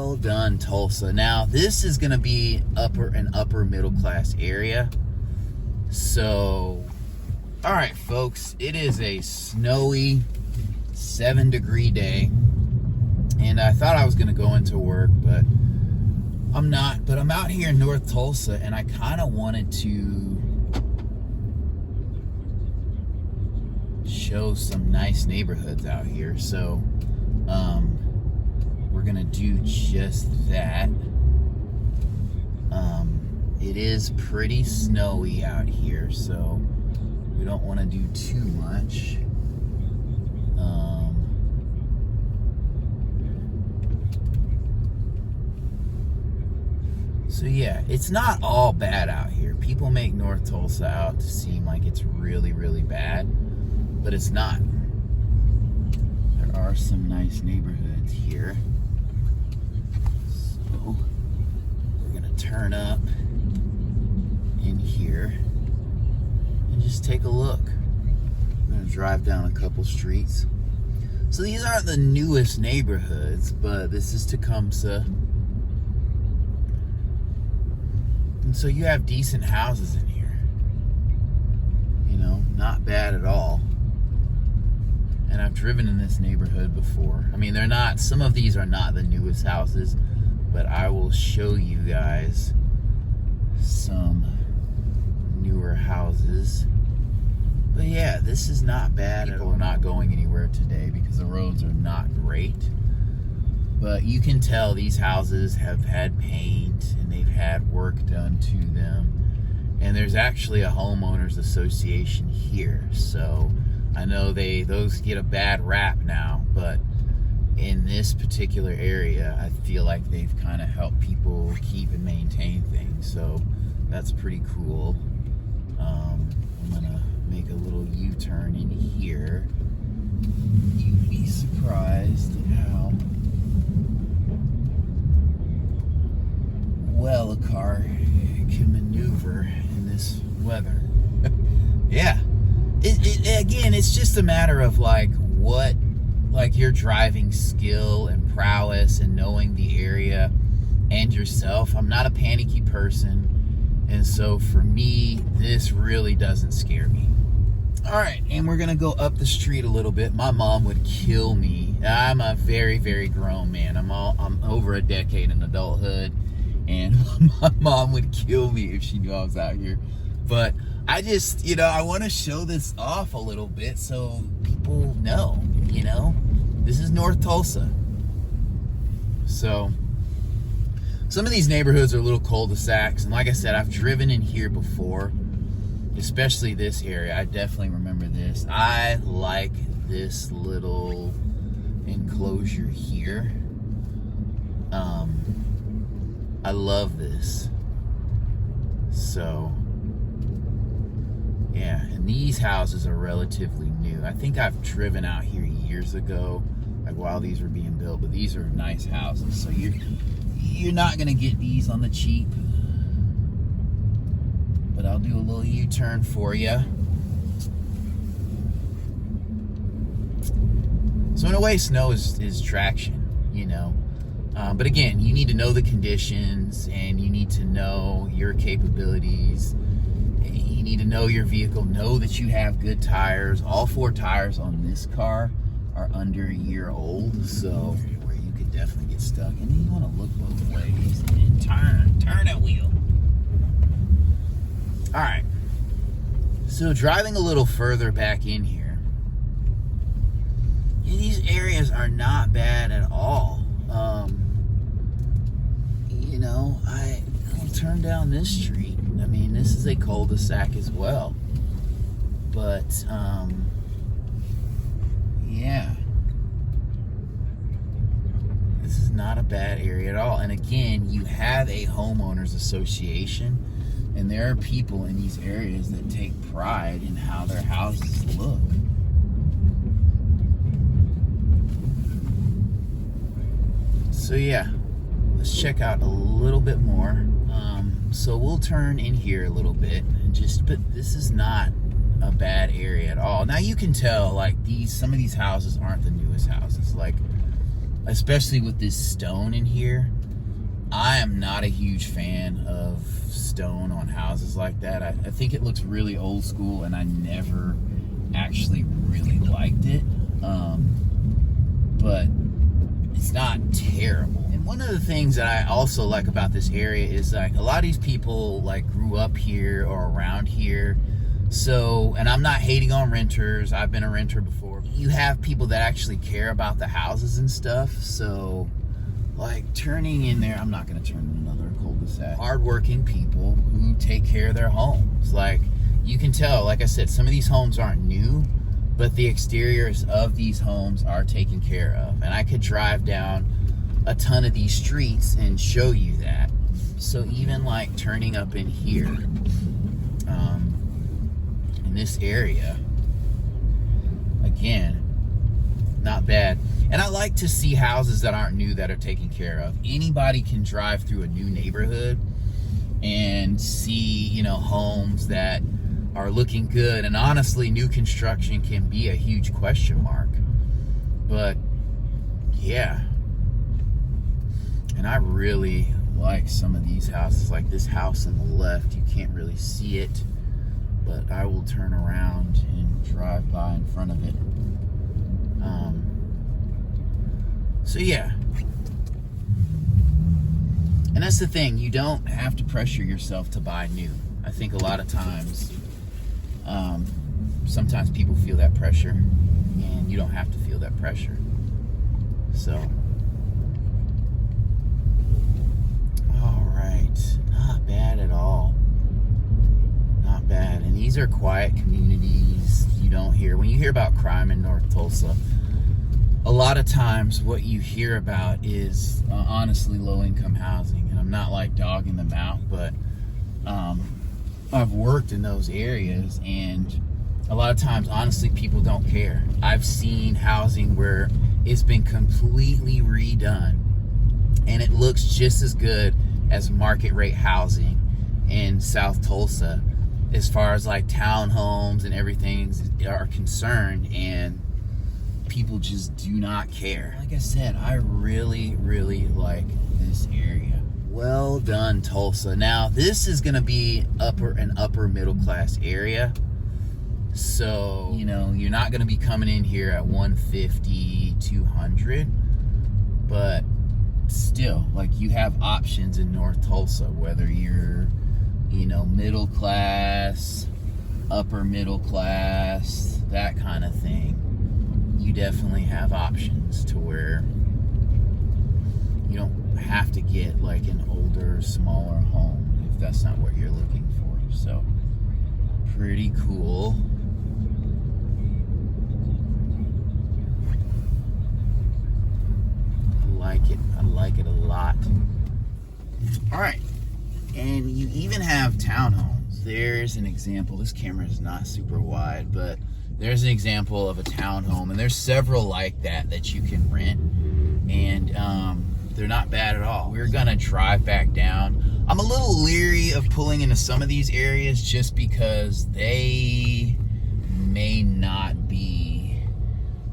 Well done, Tulsa. Now, this is going to be an upper middle class area. So, all right, folks, it is a snowy 7-degree day. And I thought I was going to go into work, but I'm not. But I'm out here in North Tulsa, and I kind of wanted to show some nice neighborhoods out here. So, we're gonna do just that. It is pretty snowy out here, so we don't want to do too much. So yeah, it's not all bad out here. People make North Tulsa out to seem like it's really, really bad, but it's not. There are some nice neighborhoods here. So we're gonna turn up in here and just take a look. I'm gonna drive down a couple streets. So these aren't the newest neighborhoods, but this is Tecumseh. And so you have decent houses in here. You know, not bad at all. And I've driven in this neighborhood before. I mean, they're not, some of these are not the newest houses, but I will show you guys some newer houses. But yeah, this is not bad at all. We're not going anywhere today because the roads are not great. But you can tell these houses have had paint and they've had work done to them. And there's actually a homeowners association here. So I know those get a bad rap now, but in this particular area, I feel like they've kind of helped people keep and maintain things. So that's pretty cool. I'm gonna make a little U-turn in here. You'd be surprised how well a car can maneuver in this weather. Yeah. Again, it's just a matter of like your driving skill and prowess and knowing the area and yourself. I'm not a panicky person, and so for me, this really doesn't scare me. All right, and we're gonna go up the street a little bit. My mom would kill me. I'm a very, very grown man. I'm over a decade in adulthood, and my mom would kill me if she knew I was out here. But I just, I want to show this off a little bit so people know, this is North Tulsa. So some of these neighborhoods are little cul-de-sacs. And like I said, I've driven in here before, especially this area. I definitely remember this. I like this little enclosure here. I love this. So yeah, and these houses are relatively new. I think I've driven out here years ago, like while these were being built, but these are nice houses. So you're not gonna get these on the cheap. But I'll do a little U-turn for you. So in a way, snow is traction, But again, you need to know the conditions and you need to know your capabilities. You need to know your vehicle, know that you have good tires. All 4 tires on this car are under a year old, so where you could definitely get stuck. And then you want to look both ways and turn that wheel. All right, so driving a little further back in here, these areas are not bad at all. I'll turn down this street. I mean, this is a cul-de-sac as well. But, yeah. This is not a bad area at all. And again, you have a homeowners association, and there are people in these areas that take pride in how their houses look. So yeah, let's check out a little bit more. So we'll turn in here a little bit but this is not a bad area at all. Now you can tell, like, some of these houses aren't the newest houses. Like especially with this stone in here. I am not a huge fan of stone on houses like that. I think it looks really old school, and I never actually really liked it. But it's not terrible. And one of the things that I also like about this area is like a lot of these people like grew up here or around here. So, and I'm not hating on renters. I've been a renter before. You have people that actually care about the houses and stuff. So like turning in there, I'm not going to turn in another cul-de-sac. Hardworking people who take care of their homes. Like you can tell, like I said, some of these homes aren't new, but the exteriors of these homes are taken care of. And I could drive down a ton of these streets and show you that. So even like turning up in here, in this area, again, not bad. And I like to see houses that aren't new that are taken care of. Anybody can drive through a new neighborhood and see, you know, homes that are looking good. And honestly, new construction can be a huge question mark. But yeah. And I really like some of these houses. Like this house on the left, you can't really see it, but I will turn around and drive by in front of it. So yeah. And that's the thing, you don't have to pressure yourself to buy new. I think a lot of times, sometimes people feel that pressure, and you don't have to feel that pressure. So, all right, not bad at all. Not bad. And these are quiet communities. You don't hear, when you hear about crime in North Tulsa, a lot of times what you hear about is honestly low-income housing. And I'm not like dogging them out, but I've worked in those areas, and a lot of times, honestly, people don't care. I've seen housing where it's been completely redone, and it looks just as good as market rate housing in South Tulsa as far as like townhomes and everything are concerned, and people just do not care. Like I said, I really, really like this area. Well done, Tulsa. Now, this is going to be an upper middle class area. So, you know, you're not going to be coming in here at 150, 200. But still, like, you have options in North Tulsa, whether you're, you know, middle class, upper middle class, that kind of thing. You definitely have options to where you don't have to get like an older, smaller home if that's not what you're looking for. So, pretty cool. I like it a lot. All right, and you even have townhomes. There's an example. This camera is not super wide, but there's an example of a townhome, and there's several like that you can rent, and they're not bad at all. We're gonna drive back down. I'm a little leery of pulling into some of these areas just because they may not be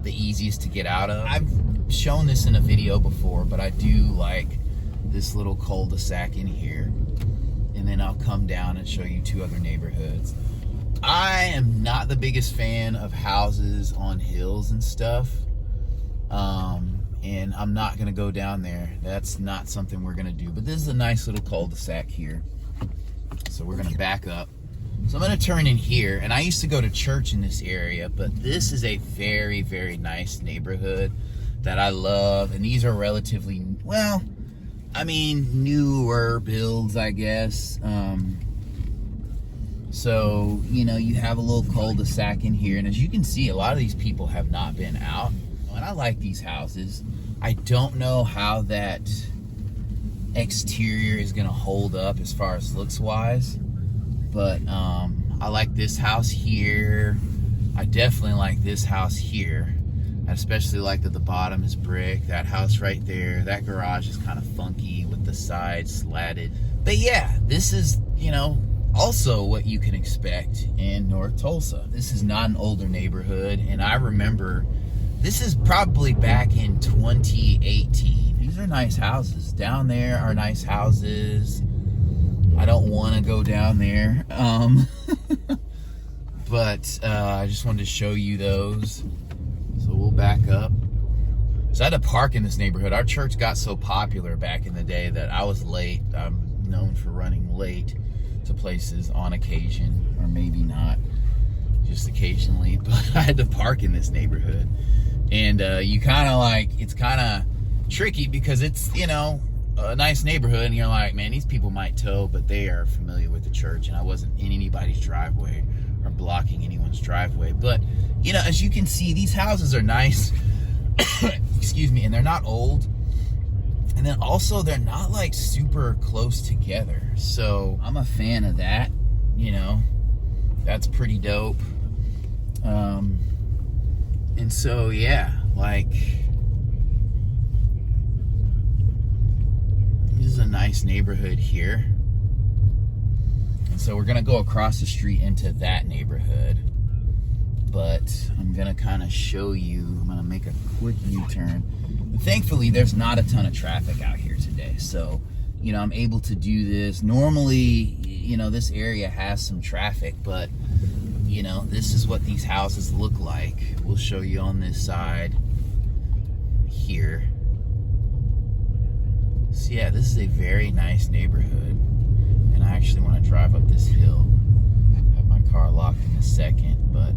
the easiest to get out of. I've shown this in a video before, but I do like this little cul-de-sac in here, and then I'll come down and show you two other neighborhoods. I am not the biggest fan of houses on hills and stuff, and I'm not going to go down there. That's not something we're going to do, but this is a nice little cul-de-sac here, so we're going to back up. So I'm going to turn in here, and I used to go to church in this area, but this is a very, very nice neighborhood that I love, and these are relatively, well, I mean, newer builds, I guess. So, you know, you have a little cul-de-sac in here, and as you can see, a lot of these people have not been out. And I like these houses. I don't know how that exterior is going to hold up as far as looks-wise, but I like this house here. I definitely like this house here. I especially like that the bottom is brick. That house right there, that garage is kind of funky with the sides slatted. But yeah, this is, you know, also what you can expect in North Tulsa. This is not an older neighborhood, and I remember This is probably back in 2018. These are nice houses. Down there are nice houses. I don't want to go down there. But I just wanted to show you those. So we'll back up. So I had to park in this neighborhood. Our church got so popular back in the day that I was late. I'm known for running late to places on occasion, or maybe not, just occasionally. But I had to park in this neighborhood. And you kind of like, it's kind of tricky because it's, you know, a nice neighborhood, and you're like, man, these people might tow, but they are familiar with the church, and I wasn't in anybody's driveway or blocking anyone's driveway. But, you know, as you can see, these houses are nice. Excuse me. And they're not old. And then also they're not like super close together. So I'm a fan of that, you know, that's pretty dope. And so, yeah, like, this is a nice neighborhood here. And so we're going to go across the street into that neighborhood. But I'm going to kind of show you, I'm going to make a quick U-turn. Thankfully, there's not a ton of traffic out here today. So, you know, I'm able to do this. Normally, you know, this area has some traffic, but, you know, this is what these houses look like. We'll show you on this side here. So, yeah, this is a very nice neighborhood. And I actually want to drive up this hill. Have my car locked in a second, but,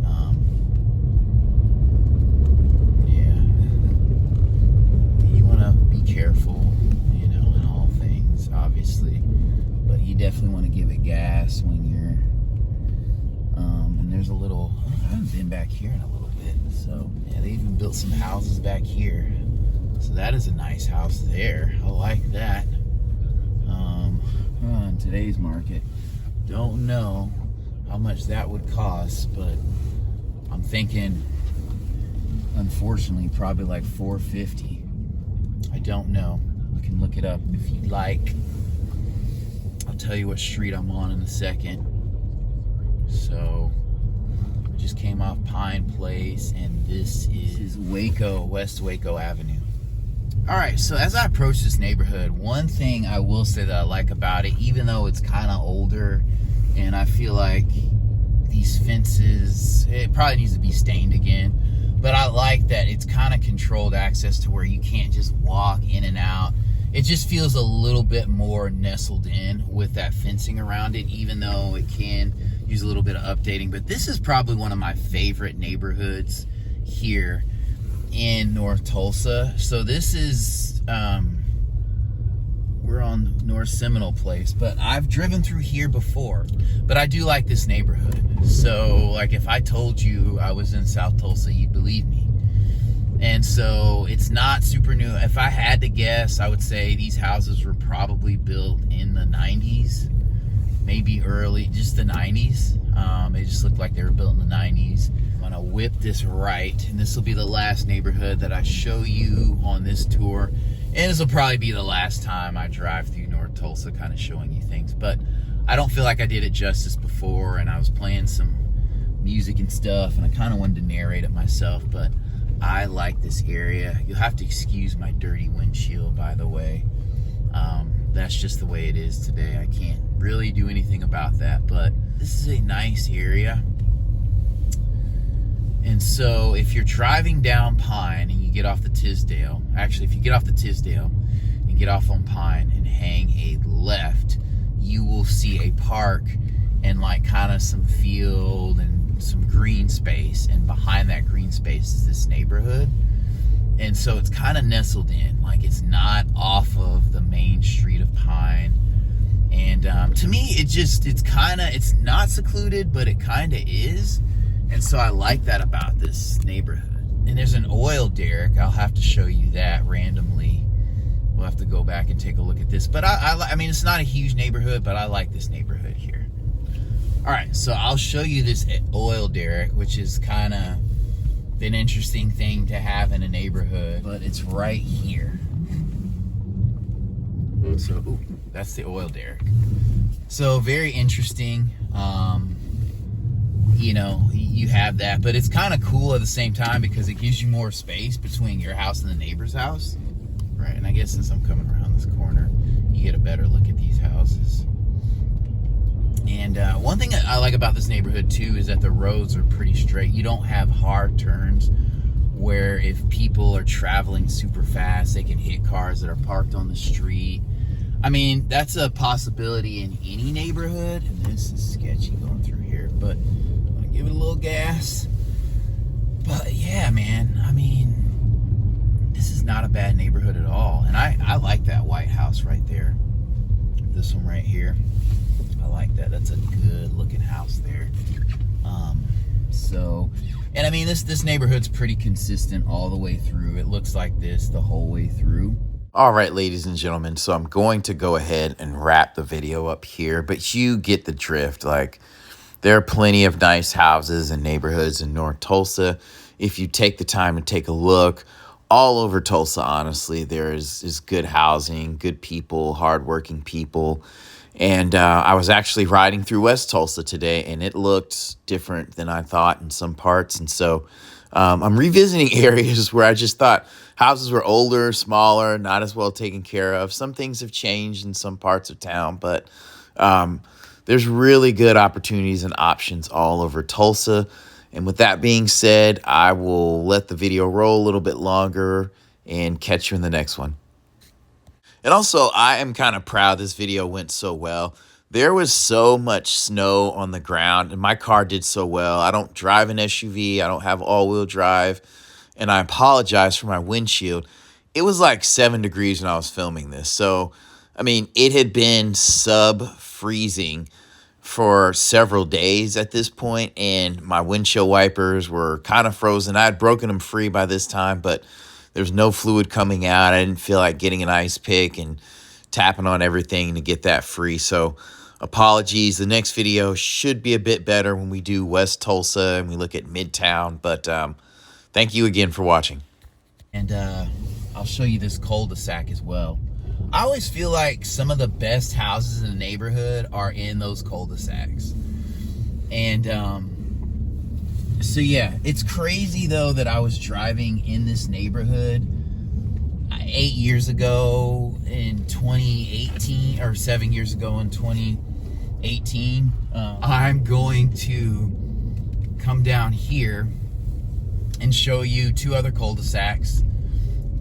careful, you know, in all things, obviously, but you definitely want to give it gas when you're and there's a little, I haven't been back here in a little bit, so yeah, they even built some houses back here, so that is a nice house there. I like that. In today's market, don't know how much that would cost, but I'm thinking, unfortunately, probably like $450. I don't know. You can look it up if you'd like. I'll tell you what street I'm on in a second. So, I just came off Pine Place, and this is Waco, West Waco Avenue. Alright, so as I approach this neighborhood, one thing I will say that I like about it, even though it's kind of older, and I feel like these fences, it probably needs to be stained again. But I like that it's kind of controlled access to where you can't just walk in and out. It just feels a little bit more nestled in with that fencing around it, even though it can use a little bit of updating. But this is probably one of my favorite neighborhoods here in North Tulsa. So this is, we're on North Seminole Place, but I've driven through here before, but I do like this neighborhood. So, like, if I told you I was in South Tulsa, you'd believe me. And so, it's not super new. If I had to guess, I would say these houses were probably built in the 90s, maybe early, just the 90s. They just looked like they were built in the 90s. I'm gonna whip this right, and this will be the last neighborhood that I show you on this tour. And this will probably be the last time I drive through North Tulsa, kind of showing you things. But I don't feel like I did it justice before, and I was playing some music and stuff, and I kind of wanted to narrate it myself, but I like this area. You'll have to excuse my dirty windshield, by the way. That's just the way it is today. I can't really do anything about that, but this is a nice area. And so if you're driving down Pine and you get off the Tisdale, actually if you get off the Tisdale and get off on Pine and hang a left, you will see a park and like kind of some field and some green space, and behind that green space is this neighborhood. And so it's kind of nestled in, like it's not off of the main street of Pine. And to me, it's not secluded, but it kind of is. And so I like that about this neighborhood. And there's an oil derrick. I'll have to show you that randomly. We'll have to go back and take a look at this. But I mean, it's not a huge neighborhood, but I like this neighborhood here. All right, so I'll show you this oil derrick, which is kind of an interesting thing to have in a neighborhood, but it's right here. So, ooh, that's the oil derrick. So very interesting. you know, you have that. But it's kind of cool at the same time because it gives you more space between your house and the neighbor's house. Right, and I guess since I'm coming around this corner, you get a better look at these houses. And one thing I like about this neighborhood too is that the roads are pretty straight. You don't have hard turns where if people are traveling super fast, they can hit cars that are parked on the street. I mean, that's a possibility in any neighborhood. And this is sketchy going through here, but I'll give it a little gas. But yeah, man, I mean, this is not a bad neighborhood at all. And I like that white house right there. This one right here. I like that. That's a good looking house there. And I mean, this neighborhood's pretty consistent all the way through. It looks like this the whole way through. All right, ladies and gentlemen, so I'm going to go ahead and wrap the video up here, but you get the drift. Like, there are plenty of nice houses and neighborhoods in North Tulsa. If you take the time to take a look, all over Tulsa, honestly, there is good housing, good people, hardworking people. And I was actually riding through West Tulsa today, and it looked different than I thought in some parts. And so I'm revisiting areas where I just thought houses were older, smaller, not as well taken care of. Some things have changed in some parts of town, but there's really good opportunities and options all over Tulsa. And with that being said, I will let the video roll a little bit longer and catch you in the next one. And also, I am kind of proud this video went so well. There was so much snow on the ground, and my car did so well. I don't drive an SUV. I don't have all-wheel drive, and I apologize for my windshield. It was like 7 degrees when I was filming this. So, I mean, it had been sub-freezing for several days at this point, and my windshield wipers were kind of frozen. I had broken them free by this time, but there's no fluid coming out. I didn't feel like getting an ice pick and tapping on everything to get that free. So apologies. The next video should be a bit better when we do West Tulsa and we look at Midtown. But thank you again for watching. And I'll show you this cul-de-sac as well. I always feel like some of the best houses in the neighborhood are in those cul-de-sacs. And so yeah, it's crazy though that I was driving in this neighborhood 8 years ago in 2018, or 7 years ago in 2018. I'm going to come down here and show you 2 other cul-de-sacs,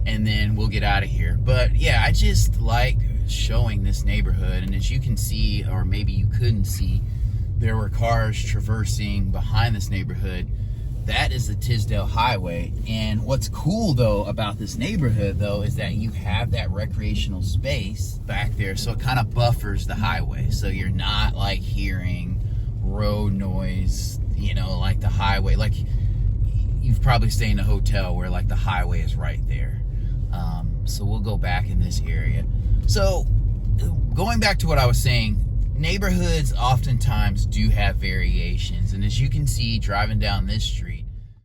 and then we'll get out of here. But yeah, I just like showing this neighborhood, and as you can see, or maybe you couldn't see, there were cars traversing behind this neighborhood. That is the Tisdale Highway. And what's cool though about this neighborhood though is that you have that recreational space back there, so it kind of buffers the highway, so you're not like hearing road noise, you know, like the highway. Like, you've probably stayed in a hotel where like the highway is right there. So we'll go back in this area. So going back to what I was saying, neighborhoods oftentimes do have variations, and as you can see driving down this street,